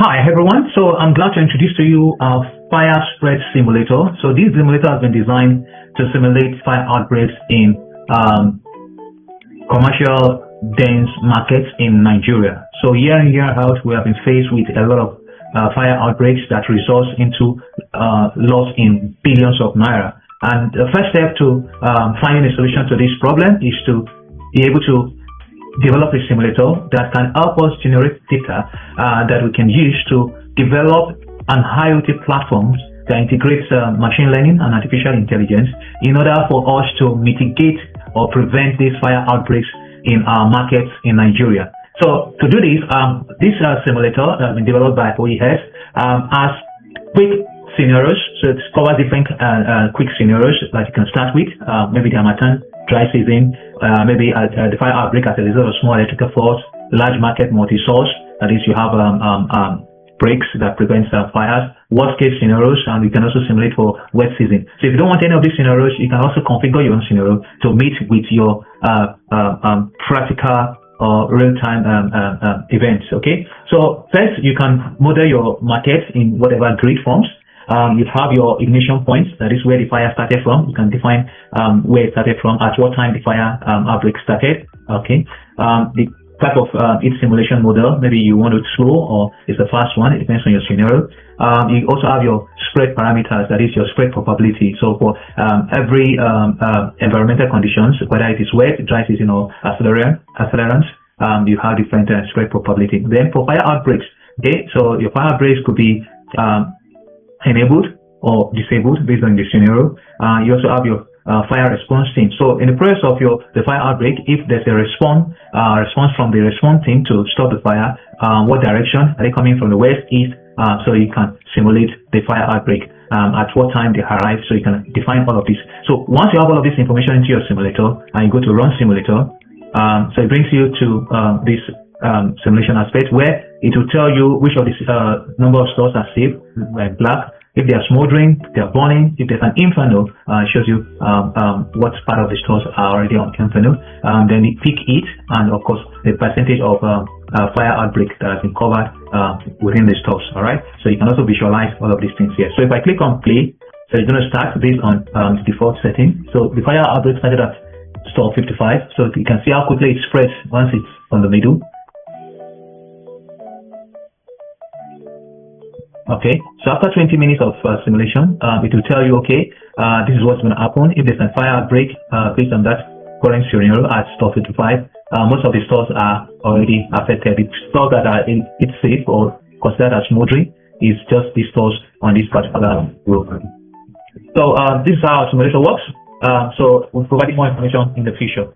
Hi everyone, so I'm glad to introduce to you our fire spread simulator. So this simulator has been designed to simulate fire outbreaks in commercial dense markets in Nigeria. So year in, year out, we have been faced with a lot of fire outbreaks that results into loss in billions of naira. And the first step to finding a solution to this problem is to be able to develop a simulator that can help us generate data that we can use to develop an IoT platform that integrates machine learning and artificial intelligence in order for us to mitigate or prevent these fire outbreaks in our markets in Nigeria. So to do this, this simulator has been developed by OES as quick scenarios. So it covers different quick scenarios that you can start with, maybe the Harmattan, dry season, maybe the fire outbreak as a result of small electrical faults, large market multi-source, that is you have breaks that prevents fires, worst case scenarios, and you can also simulate for wet season. So if you don't want any of these scenarios, you can also configure your own scenario to meet with your practical or real-time events. Okay, so first you can model your market in whatever grid forms. You have your ignition points, that is where the fire started from. You can define where it started from, at what time the fire outbreak started. Okay, the type of its simulation model, maybe you want it slow or it's a fast one, it depends on your scenario. You also have your spread parameters, that is your spread probability. So for every environmental conditions, whether it is wet, dry season or accelerants, you have different spread probability. Then for fire outbreaks, okay, so your fire outbreaks could be enabled or disabled based on the scenario. You also have your fire response team. So in the process of the fire outbreak, if there's a response from the response team to stop the fire, what direction are they coming from, the west, east? So you can simulate the fire outbreak, at what time they arrive, so you can define all of this. So once you have all of this information into your simulator and you go to run simulator, so it brings you to this simulation aspect where it will tell you which of these number of stores are safe, like black. If they are smoldering, if they are burning, if there's an inferno, it shows you what part of the stores are already on inferno. Then you pick it, and of course the percentage of fire outbreak that has been covered within the stores. All right, so you can also visualize all of these things here. So if I click on play, so it's going to start based on the default setting. So the fire outbreak started at store 55, so you can see how quickly it spreads once it's on the middle. Okay, so after 20 minutes of simulation, it will tell you, okay, this is what's going to happen if there's a fire outbreak based on that current scenario at store 55. Most of the stores are already affected. The stores that are it's safe or considered as smoldering is just the stores on this particular group. So this is how our simulation works. So we'll provide more information in the future.